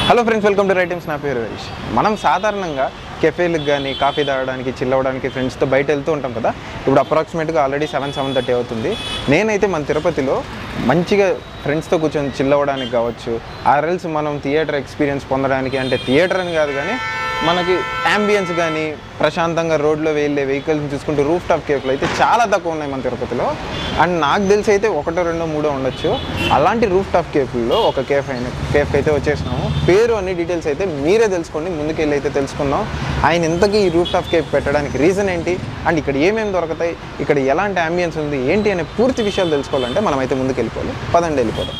Hello friends, welcome to writings. నా పేరు రవీష్. మనం సాధారణంగా కెఫేలకు కానీ కాఫీ తాగడానికి చిల్ అవ్వడానికి ఫ్రెండ్స్తో బయట వెళ్తూ ఉంటాం కదా. ఇప్పుడు అప్రాక్సిమేట్గా ఆల్రెడీ 7:30 అవుతుంది. నేనైతే మన తిరుపతిలో మంచిగా ఫ్రెండ్స్తో కూర్చొని చిల్ అవ్వడానికి కావచ్చు, ఆర్ఎల్స్ మనం థియేటర్ ఎక్స్పీరియన్స్ పొందడానికి, అంటే థియేటర్ అని కాదు కానీ మనకి యాంబియన్స్ కానీ ప్రశాంతంగా రోడ్లో వెళ్ళే వెహికల్స్ని చూసుకుంటూ రూఫ్ టాప్ కేఫ్లు అయితే చాలా తక్కువ ఉన్నాయి మన తిరుపతిలో. అండ్ నాకు తెలిసి అయితే 1, 2, 3 ఉండొచ్చు. అలాంటి రూఫ్ టాప్ కేఫ్లలో ఒక కేఫ్ అయితే వచ్చేసినాము. పేరు అన్ని డీటెయిల్స్ అయితే మీరే తెలుసుకోండి. ముందుకెళ్ళి అయితే తెలుసుకుందాం ఆయన ఇంతకీ ఈ రూఫ్ టాప్ కేఫ్ పెట్టడానికి రీజన్ ఏంటి, అండ్ ఇక్కడ ఏమేమి దొరుకుతాయి, ఇక్కడ ఎలాంటి యాంబియన్స్ ఉంది ఏంటి అనే పూర్తి విషయాలు తెలుసుకోవాలంటే మనం అయితే ముందుకు వెళ్ళిపోవాలి. పదండి వెళ్ళిపోదాం.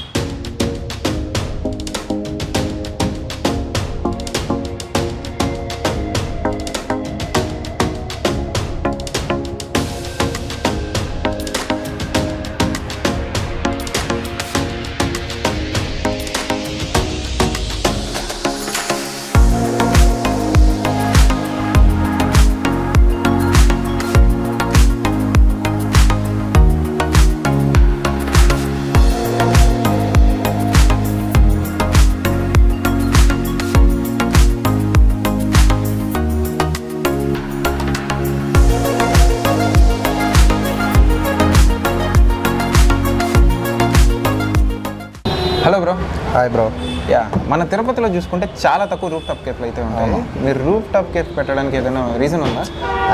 Hello bro. Hi bro. Yeah, మన తిరుపతిలో చూసుకుంటే చాలా తక్కువ రూఫ్ టాప్ కేఫ్లు అయితే ఉంటాయి. మీరు రూఫ్ టాప్ కేఫ్ పెట్టడానికి ఏదైనా రీజన్ ఉందా?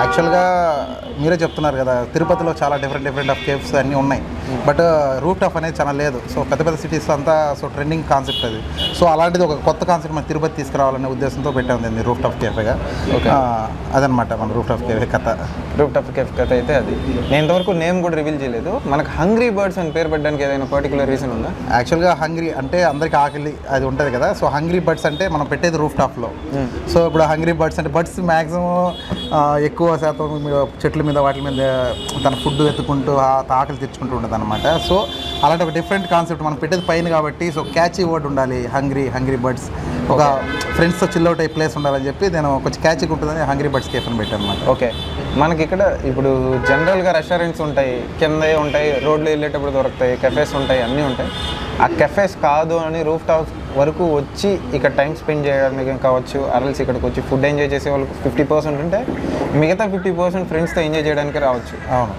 యాక్చువల్గా మీరే చెప్తున్నారు కదా, తిరుపతిలో చాలా డిఫరెంట్ ఆఫ్ కేఫ్స్ అన్నీ ఉన్నాయి. బట్ రూఫ్ టాప్ అనేది చాలా లేదు. సో పెద్ద సిటీస్ అంతా ట్రెండింగ్ కాన్సెప్ట్ అది. సో అలాంటిది ఒక కొత్త కాన్సెప్ట్ మన తిరుపతి తీసుకురావాలనే ఉద్దేశంతో పెట్టాము దీన్ని రూఫ్ టాప్ కేఫేగా. అదనమాట మన రూఫ్ టాప్ కేఫే కథ. రూఫ్ టాప్ కేఫ్ కథ అయితే అది. నేను ఇంతవరకు నేమ్ కూడా రివీల్ చేయలేదు. మనకు హంగ్రీ బర్డ్స్ అని పేరు పెట్టడానికి ఏదైనా పర్టికులర్ రీజన్ ఉందా? యాక్చువల్గా హంగ్రీ అంటే అందరికీ ఆకలి అది ఉంటుంది కదా. సో హంగ్రీ బర్డ్స్ అంటే మనం పెట్టేది రూఫ్ టాప్లో. సో ఇప్పుడు హంగ్రీ బర్డ్స్ అంటే బర్డ్స్ మ్యాక్సిమం ఎక్కువ శాతం చెట్ల మీద వాటి మీద తన ఫుడ్ ఎత్తుకుంటూ ఆకలి తెచ్చుకుంటూ ఉంటుంది అనమాట. సో అలాంటి ఒక డిఫరెంట్ కాన్సెప్ట్ మనం పెట్టేది పైన కాబట్టి సో క్యాచీ వర్డ్ ఉండాలి. హంగ్రీ బర్డ్స్ ఒక ఫ్రెండ్స్తో చిల్ అవుట్ అయ్యే ప్లేస్ ఉండాలని చెప్పి నేను కొంచెం క్యాచీగా ఉంటుందని హంగ్రీ బర్డ్స్ కేఫ్ అని పెట్టాను అనమాట. ఓకే, మనకి ఇక్కడ ఇప్పుడు జనరల్గా రెస్టారెంట్స్ ఉంటాయి, కిందే ఉంటాయి, రోడ్లో వెళ్ళేటప్పుడు దొరుకుతాయి, కెఫేస్ ఉంటాయి, అన్నీ ఉంటాయి. ఆ కెఫేస్ కాదు అని రూఫ్ టాప్ వరకు వచ్చి ఇక్కడ టైం స్పెండ్ చేయడానికి కావచ్చు, అరల్స్ ఇక్కడికి వచ్చి ఫుడ్ ఎంజాయ్ చేసే వాళ్ళకి 50% ఉంటే మిగతా 50% ఫ్రెండ్స్తో ఎంజాయ్ చేయడానికి రావచ్చు.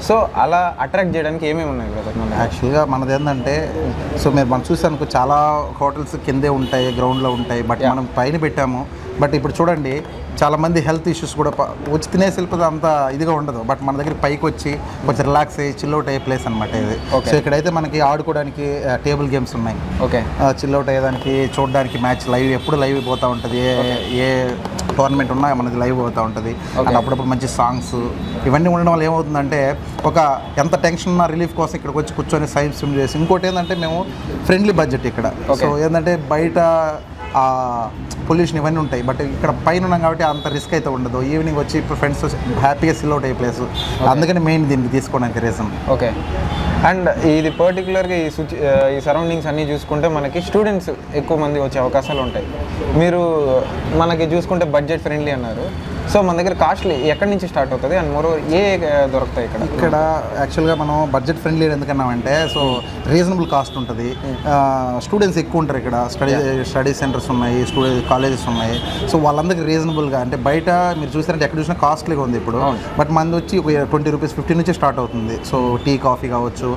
సో అలా అట్రాక్ట్ చేయడానికి ఏమేమి ఉన్నాయి బ్రదర్? యాక్చువల్గా మనది ఏంటంటే సో మనం చూసానుకో చాలా హోటల్స్ కిందే ఉంటాయి, గ్రౌండ్లో ఉంటాయి. బట్ మనం పైన పెట్టాము. బట్ ఇప్పుడు చూడండి చాలామంది హెల్త్ ఇష్యూస్ కూడా వచ్చి తినేసి వెళ్ళిపోతే అంత ఇదిగా ఉండదు. బట్ మన దగ్గర పైకి వచ్చి కొంచెం రిలాక్స్ అయ్యి చిల్ అవుట్ అయ్యే ప్లేస్ అనమాట ఇది. సో ఇక్కడైతే మనకి ఆడుకోవడానికి టేబుల్ గేమ్స్ ఉన్నాయి. ఓకే, చిల్ అవుట్ అయ్యేదానికి, చూడడానికి మ్యాచ్ లైవ్ ఎప్పుడు లైవ్ పోతూ ఉంటుంది. ఏ టోర్నమెంట్ ఉన్నా మనది లైవ్ పోతూ ఉంటుంది. అండ్ అప్పుడప్పుడు మంచి సాంగ్స్ ఇవన్నీ ఉండడం వల్ల ఏమవుతుందంటే ఒక ఎంత టెన్షన్ ఉన్న రిలీఫ్ కోసం ఇక్కడికి వచ్చి కూర్చొని సైన్స్ స్విమ్ చేసి. ఇంకోటి ఏంటంటే మేము ఫ్రెండ్లీ బడ్జెట్ ఇక్కడ. సో ఏంటంటే బయట పొల్యూషన్ ఇవన్నీ ఉంటాయి. బట్ ఇక్కడ పైన ఉన్నాం కాబట్టి అంత రిస్క్ అయితే ఉండదు. ఈవినింగ్ వచ్చి ఇప్పుడు ఫ్రెండ్స్ హ్యాపీగా సిల్ అవుట్ అయ్యే ప్లేస్. అందుకని మెయిన్ దీన్ని తీసుకోవడానికి రీజన్. ఓకే, అండ్ ఇది పర్టికులర్గా ఈ సరౌండింగ్స్ అన్నీ చూసుకుంటే మనకి స్టూడెంట్స్ ఎక్కువ మంది వచ్చే అవకాశాలు ఉంటాయి. మీరు మనకి చూసుకుంటే బడ్జెట్ ఫ్రెండ్లీ అన్నారు. సో మన దగ్గర కాస్ట్లీ ఎక్కడి నుంచి స్టార్ట్ అవుతుంది అండ్ మరో దొరుకుతాయి ఇక్కడ యాక్చువల్గా మనం బడ్జెట్ ఫ్రెండ్లీ ఎందుకన్నామంటే సో రీజనబుల్ కాస్ట్ ఉంటుంది. స్టూడెంట్స్ ఎక్కువ ఉంటారు ఇక్కడ. స్టడీ సెంటర్స్ ఉన్నాయి, కాలేజెస్ ఉన్నాయి. సో వాళ్ళందరికీ రీజనబుల్గా, అంటే బయట మీరు చూసారంటే ఎక్కడ చూసినా కాస్ట్లీగా ఉంది ఇప్పుడు. బట్ మంది వచ్చి 20 రూపీస్ 15 నుంచి స్టార్ట్ అవుతుంది. సో టీ కాఫీ కావచ్చు,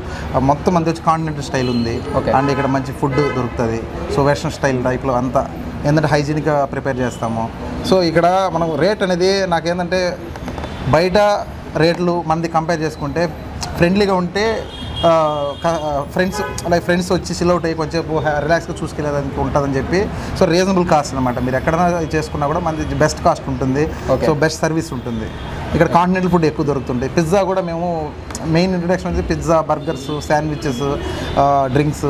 మొత్తం మంది వచ్చి కాంటినెంటల్ స్టైల్ ఉంది. అండ్ ఇక్కడ మంచి ఫుడ్ దొరుకుతుంది. సో వెస్ట్రన్ స్టైల్ టైప్లో అంతా ఏంటంటే హైజీనిక్గా ప్రిపేర్ చేస్తాము. సో ఇక్కడ మనం రేట్ అనేది నాకేంటంటే బయట రేట్లు మనది కంపేర్ చేసుకుంటే ఫ్రెండ్లీగా ఉంటే ఫ్రెండ్స్ వచ్చి చిల్ అవుట్ అయ్యి కొంచెం రిలాక్స్గా చూసుకెళ్ళేదానికి ఉంటుందని చెప్పి సో రీజనబుల్ కాస్ట్ అనమాట. మీరు ఎక్కడైనా చేసుకున్నా కూడా మనది బెస్ట్ కాస్ట్ ఉంటుంది. సో బెస్ట్ సర్వీస్ ఉంటుంది. ఇక్కడ కాంటినెంటల్ ఫుడ్ ఎక్కువ దొరుకుతుంటాయి. పిజ్జా కూడా మేము మెయిన్ ఇంట్రడక్షన్ వచ్చి pizza, burgers, sandwiches, drinks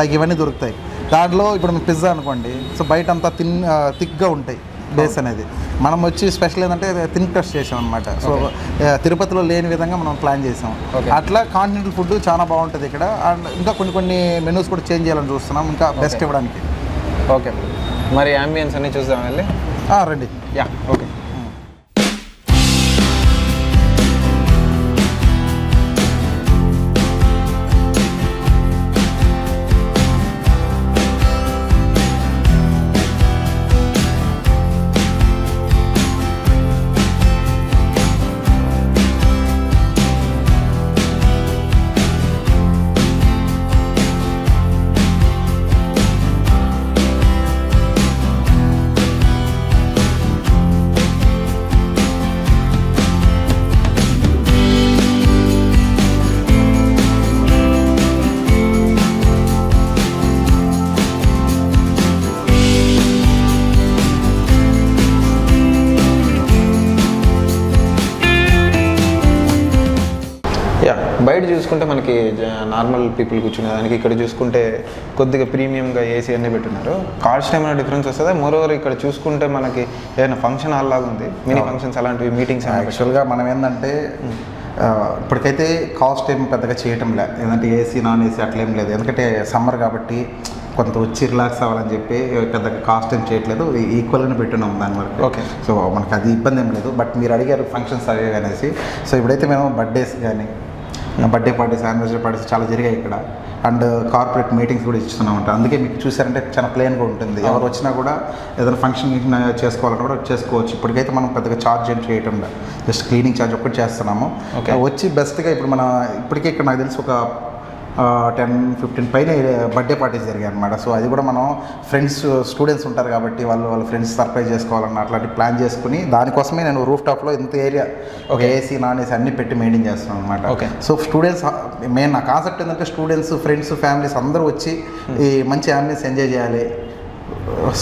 like ఇవన్నీ దొరుకుతాయి. దాంట్లో ఇప్పుడు మీకు పిజ్జా అనుకోండి, సో బయట అంతా థిక్గా ఉంటాయి బేస్ అనేది. మనం వచ్చి స్పెషల్ ఏంటంటే థిన్ క్రస్ట్ చేసాం అనమాట. సో తిరుపతిలో లేని విధంగా మనం ప్లాన్ చేసాం. అట్లా కాంటినెంటల్ ఫుడ్ చాలా బాగుంటుంది ఇక్కడ. అండ్ ఇంకా కొన్ని మెనూస్ కూడా చేంజ్ చేయాలని చూస్తున్నాం, ఇంకా బెస్ట్ ఇవ్వడానికి. ఓకే, మరి యాంబియన్స్ అన్నీ చూద్దాం వెళ్ళి. రండి. Yeah, okay. బయట చూసుకుంటే మనకి నార్మల్ పీపుల్ కూర్చునే దానికి, ఇక్కడ చూసుకుంటే కొద్దిగా ప్రీమియంగా ఏసీ అన్నీ పెట్టున్నారు. కాస్ట్ ఏమైనా డిఫరెన్స్ వస్తుందా? మోరోవర్ ఇక్కడ చూసుకుంటే మనకి ఏదైనా ఫంక్షన్ హాల్ లాగా ఉంది, మినీ ఫంక్షన్స్ అలాంటివి, మీటింగ్స్. యాక్చువల్గా మనం ఏంటంటే ఇప్పటికైతే కాస్ట్ ఏం పెద్దగా చేయటం లేదు, ఏంటంటే ఏసీ నాన్ ఏసీ అట్లేం లేదు. ఎందుకంటే సమ్మర్ కాబట్టి కొంత వచ్చి రిలాక్స్ అవ్వాలని చెప్పి పెద్ద కాస్ట్ ఏం చేయట్లేదు, ఈక్వల్గానే పెట్టున్నాం దాని వరకు. ఓకే. సో మనకు అది ఇబ్బంది ఏం లేదు. బట్ మీరు అడిగారు ఫంక్షన్స్ అవి అనేసి, సో ఇప్పుడైతే మేము బర్త్డేస్ కానీ బర్త్డే పార్టీస్, యానివర్సరీ పార్టీస్ చాలా జరిగాయి ఇక్కడ. అండ్ కార్పొరేట్ మీటింగ్స్ కూడా ఇస్తున్నామంట. అందుకే మీకు చూసారంటే చాలా ప్లెయిన్గా ఉంటుంది, ఎవరు వచ్చినా కూడా ఏదైనా ఫంక్షన్ చేసుకోవాలన్నా కూడా చేసుకోవచ్చు. ఇప్పటికైతే మనం పెద్దగా ఛార్జ్ ఏం చేయటం లేదు, జస్ట్ క్లీనింగ్ ఛార్జ్ ఒక్కటి చేస్తున్నాము. వచ్చి బెస్ట్గా ఇప్పుడు మన ఇప్పటికే ఇక్కడ నాకు తెలిసి ఒక 10-15 పైన బర్త్డే పార్టీస్ జరిగాయి అనమాట. సో అది కూడా మనం ఫ్రెండ్స్, స్టూడెంట్స్ ఉంటారు కాబట్టి వాళ్ళ ఫ్రెండ్స్ సర్ప్రైజ్ చేసుకోవాలన్న అట్లాంటి ప్లాన్ చేసుకుని దానికోసమే నేను రూఫ్ టాప్లో ఇంత ఏరియా ఒక ఏసీ నాన్ ఏసీ అన్ని పెట్టి మెయింటైన్ చేస్తున్నాను అనమాట. సో స్టూడెంట్స్ మెయిన్ నా కాన్సెప్ట్ ఏంటంటే స్టూడెంట్స్, ఫ్రెండ్స్, ఫ్యామిలీస్ అందరూ వచ్చి ఈ మంచి అంబియన్స్ ఎంజాయ్ చేయాలి,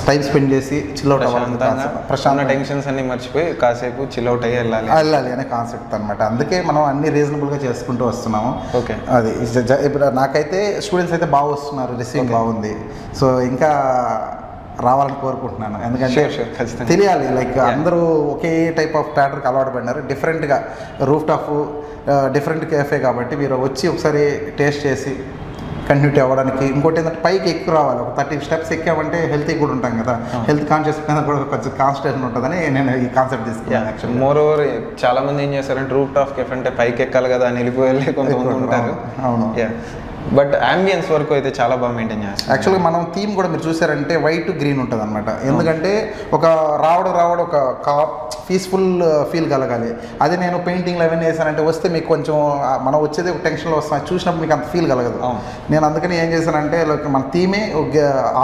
టైం స్పెండ్ చేసి చిల్అవుట్ అవ్వాలని, ప్రశాంత టెన్షన్స్ అన్ని మర్చిపోయి కాసేపు చిల్అవుట్ అయ్యి వెళ్ళాలి అనే కాన్సెప్ట్ అనమాట. అందుకే మనం అన్ని రీజనబుల్గా చేసుకుంటూ వస్తున్నాము. ఓకే. అది ఇప్పుడు నాకైతే స్టూడెంట్స్ అయితే బాగా వస్తున్నారు, రిసీవింగ్ బాగుంది. సో ఇంకా రావాలని కోరుకుంటున్నాను, ఎందుకంటే తెలియాలి లైక్ అందరూ ఒకే టైప్ ఆఫ్ ప్యాటర్న్కి అలవాటు పడినారు, డిఫరెంట్గా రూఫ్ టాప్ డిఫరెంట్ కేఫే కాబట్టి మీరు వచ్చి ఒకసారి టేస్ట్ చేసి కంటిన్యూటీ అవ్వడానికి. ఇంకోటి ఏంటంటే పైకి ఎక్కువ రావాలి, ఒక 30 స్టెప్స్ ఎక్కామంటే హెల్తీ కూడా ఉంటాం కదా, హెల్త్ కాన్షియస్ మీద కూడా కొంచెం కాన్సన్ట్రేషన్ ఉంటుందని నేను ఈ కాన్సెప్ట్ తీసుకున్నాను. యాక్చువల్లీ మోరోవర్ చాలా మంది ఏం చేస్తారంటే రూఫ్ టాప్ కెఫ్ అంటే పైకి ఎక్కాలి కదా అని వెళ్ళిపోయి కొంతమంది ఉంటారు. అవును. బట్ అంబియన్స్ వరకు అయితే చాలా బాగా మెయింటైన్ చేస్తారు. యాక్చువల్గా మనం థీమ్ కూడా మీరు చూసారంటే వైట్ గ్రీన్ ఉంటుంది అనమాట. ఎందుకంటే ఒక రావడం ఒక పీస్ఫుల్ ఫీల్ కలగాలి. అదే నేను పెయింటింగ్లు అవన్నీ వేసానంటే వస్తే మీకు కొంచెం మనం వచ్చేది ఒక టెన్షన్లో వస్తాం, చూసినప్పుడు మీకు అంత ఫీల్ కలగదు. నేను అందుకని ఏం చేశానంటే మన థీమే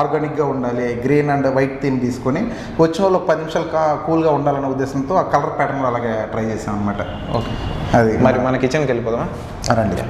ఆర్గానిక్గా ఉండాలి, గ్రీన్ అండ్ వైట్ థీమ్ తీసుకొని వచ్చిన వాళ్ళు 10 నిమిషాలు కూల్గా ఉండాలనే ఉద్దేశంతో ఆ కలర్ ప్యాటర్న్ అలాగే ట్రై చేశాను అనమాట. ఓకే. అది మరి మన కిచెన్కి వెళ్ళిపోదామా? రండి.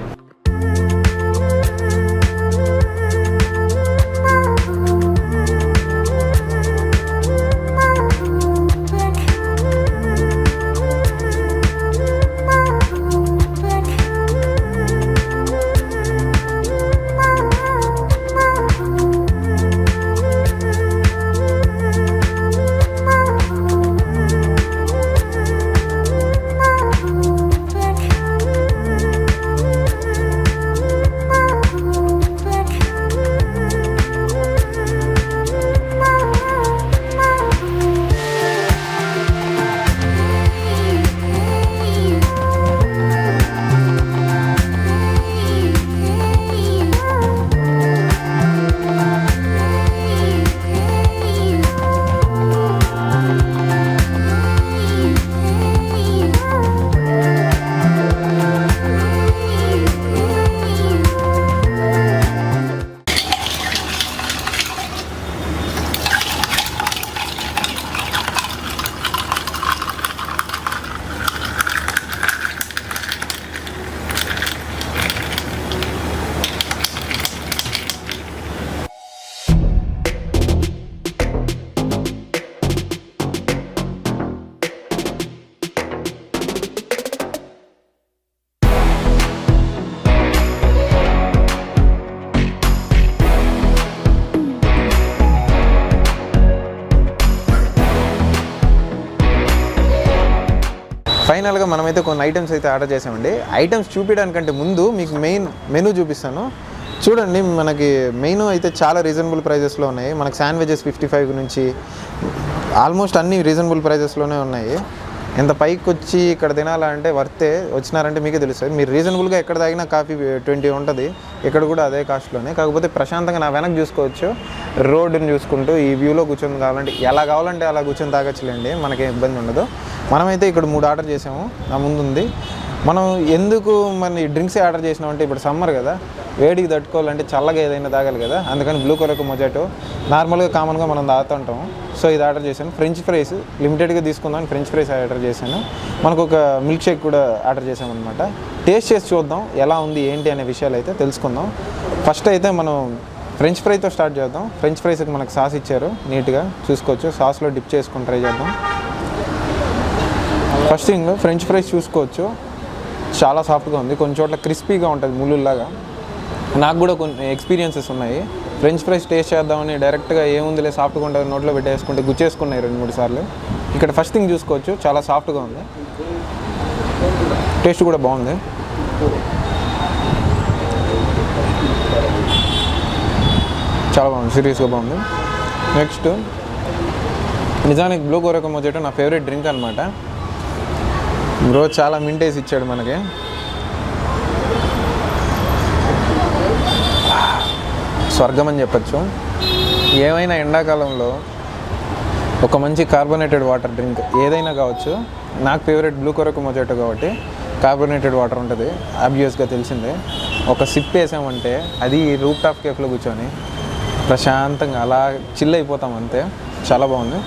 ఫైనల్గా మనమైతే కొన్ని ఐటమ్స్ అయితే ఆర్డర్ చేసామండి. ఐటమ్స్ చూపించడానికంటే ముందు మీకు మెనూ చూపిస్తాను. చూడండి, మనకి మెనూ అయితే చాలా రీజనబుల్ ప్రైజెస్లో ఉన్నాయి. మనకి శాండ్విచెస్ 55 నుంచి ఆల్మోస్ట్ అన్ని రీజనబుల్ ప్రైజెస్లోనే ఉన్నాయి. ఎంత పైకి వచ్చి ఇక్కడ తినాలంటే వర్తే, వచ్చినారంటే మీకే తెలుస్తుంది. మీరు రీజనబుల్గా ఎక్కడ తాగినా కాఫీ 20 ఉంటుంది, ఇక్కడ కూడా అదే కాస్ట్లోనే. కాకపోతే ప్రశాంతంగా నా వెనక్కి చూసుకోవచ్చు, రోడ్డుని చూసుకుంటూ ఈ వ్యూలో కూర్చొని కావాలంటే ఎలా కావాలంటే అలా కూర్చొని తాగొచ్చులేండి, మనకేం ఇబ్బంది ఉండదు. మనమైతే ఇక్కడ 3 ఆర్డర్ చేసాము, నా ముందుంది. మనం ఎందుకు మన డ్రింక్సే ఆర్డర్ చేసినామంటే ఇప్పుడు సమ్మర్ కదా, వేడికి తట్టుకోవాలంటే చల్లగా ఏదైనా తాగాలి కదా, అందుకని బ్లూ కలర్ మొజాటో నార్మల్గా కామన్గా మనం తాగుతుంటాం. సో ఇది ఆర్డర్ చేశాను. ఫ్రెంచ్ ఫ్రైస్ లిమిటెడ్గా తీసుకుందామని ఫ్రెంచ్ ఫ్రైస్ ఆర్డర్ చేశాను. మనకు ఒక మిల్క్ షేక్ కూడా ఆర్డర్ చేసామన్నమాట. టేస్ట్ చేసి చూద్దాం ఎలా ఉంది ఏంటి అనే విషయాలు అయితే తెలుసుకుందాం. ఫస్ట్ అయితే మనం ఫ్రెంచ్ ఫ్రైతో స్టార్ట్ చేద్దాం. ఫ్రెంచ్ ఫ్రైస్కి మనకు సాస్ ఇచ్చారు, నీట్గా చూసుకోవచ్చు. సాస్లో డిప్ చేసుకొని ట్రై చేద్దాం. ఫస్ట్ థింగ్ ఫ్రెంచ్ ఫ్రైస్ చూసుకోవచ్చు, చాలా సాఫ్ట్గా ఉంది, కొన్ని చోట్ల క్రిస్పీగా ఉంటుంది ముళ్ళులాగా. నాకు కూడా కొన్ని ఎక్స్పీరియన్సెస్ ఉన్నాయి. ఫ్రెంచ్ ఫ్రైస్ టేస్ట్ చేద్దామని డైరెక్ట్గా ఏముందిలే సాఫ్ట్గా ఉంటుంది నోట్లో పెట్టేసుకుంటే గుచ్చేసుకున్నాయి 2-3 సార్లు. ఇక్కడ ఫస్ట్ థింగ్ చూసుకోవచ్చు, చాలా సాఫ్ట్గా ఉంది, టేస్ట్ కూడా బాగుంది. చాలా బాగుంది, సీరియస్గా బాగుంది. నెక్స్ట్ నిజానికి బ్లూ కొరక మొజాటో నా ఫేవరెట్ డ్రింక్ అనమాట. బ్రో చాలా మింటేసి ఇచ్చాడు మనకి. స్వర్గం అని చెప్పచ్చు. ఏమైనా ఎండాకాలంలో ఒక మంచి కార్బోనేటెడ్ వాటర్ డ్రింక్ ఏదైనా కావచ్చు. నాకు ఫేవరెట్ బ్లూ కొరక మొజాటో కాబట్టి కార్బోనేటెడ్ వాటర్ ఉంటుంది, ఆబ్వియస్గా తెలిసిందే. ఒక సిప్ వేసామంటే అది రూఫ్ టాప్ కేఫ్లో కూర్చొని ప్రశాంతంగా అలా చిల్ అయిపోతాం అంతే. చాలా బాగుంది.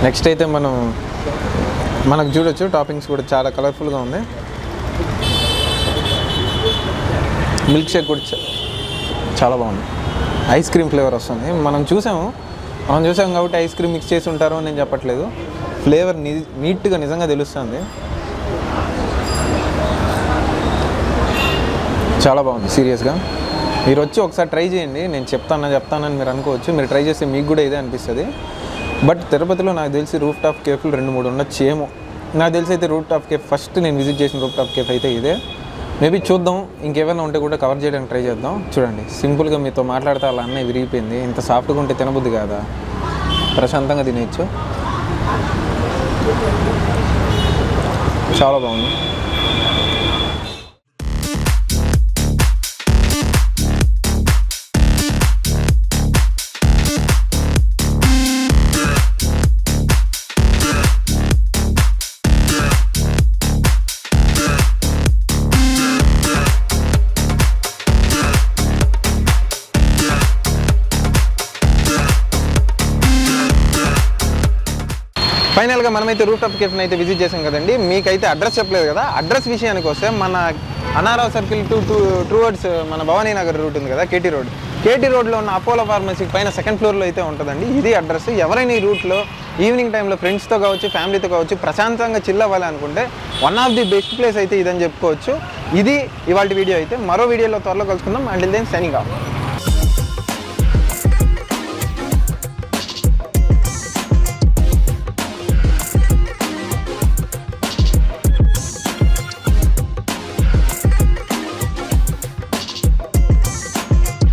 నెక్స్ట్ అయితే మనకు చూడొచ్చు టాపింగ్స్ కూడా చాలా కలర్ఫుల్గా ఉంది. మిల్క్ షేక్ కూడా చాలా బాగుంది, ఐస్ క్రీమ్ ఫ్లేవర్ వస్తుంది. మనం చూసాం కాబట్టి ఐస్ క్రీమ్ మిక్స్ చేసి ఉంటారు అని నేను చెప్పట్లేదు. ఫ్లేవర్ నీట్గా నిజంగా తెలుస్తుంది. చాలా బాగుంది సీరియస్గా. మీరు వచ్చి ఒకసారి ట్రై చేయండి. నేను చెప్తానని మీరు అనుకోవచ్చు, మీరు ట్రై చేస్తే మీకు కూడా ఇదే అనిపిస్తుంది. బట్ తిరుపతిలో నాకు తెలిసి రూఫ్ టాప్ కేఫ్లు 2-3 ఉండొచ్చు ఏమో. నాకు తెలిసి అయితే రూఫ్ టాప్ కేఫ్ ఫస్ట్ నేను విజిట్ చేసిన రూఫ్ టాప్ కేఫ్ అయితే ఇదే. మేబీ చూద్దాం, ఇంకేమైనా ఉంటే కూడా కవర్ చేయడానికి ట్రై చేద్దాం. చూడండి సింపుల్గా మీతో మాట్లాడితే అలా అన్నీ విరిగిపోయింది. ఇంత సాఫ్ట్గా ఉంటే తినబుద్ది కాదా, ప్రశాంతంగా తినేయచ్చు. చాలా బాగుంది. ఫైనల్గా మనమైతే రూఫ్ టాప్ కేఫ్ని అయితే విజిట్ చేసాం కదండి. మీకైతే అడ్రస్ చెప్పలేదు కదా. అడ్రస్ విషయానికి వస్తే మన అనారావు సర్కిల్ టువర్డ్స్ మన భవానీ నగర్ రూట్ ఉంది కదా, కేటీ రోడ్లో ఉన్న అపోలో ఫార్మసీ పైన 2nd ఫ్లోర్లో అయితే ఉంటుందండి. ఇది అడ్రస్. ఎవరైనా ఈ రూట్లో ఈవినింగ్ టైంలో ఫ్రెండ్స్తో కావచ్చు, ఫ్యామిలీతో కావచ్చు, ప్రశాంతంగా చిల్ అవ్వాలి అనుకుంటే one of the best place అయితే ఇదని చెప్పుకోవచ్చు. ఇది ఇవాళ వీడియో అయితే. మరో వీడియోలో త్వరలో కలుసుకుందాం. Until then signing of.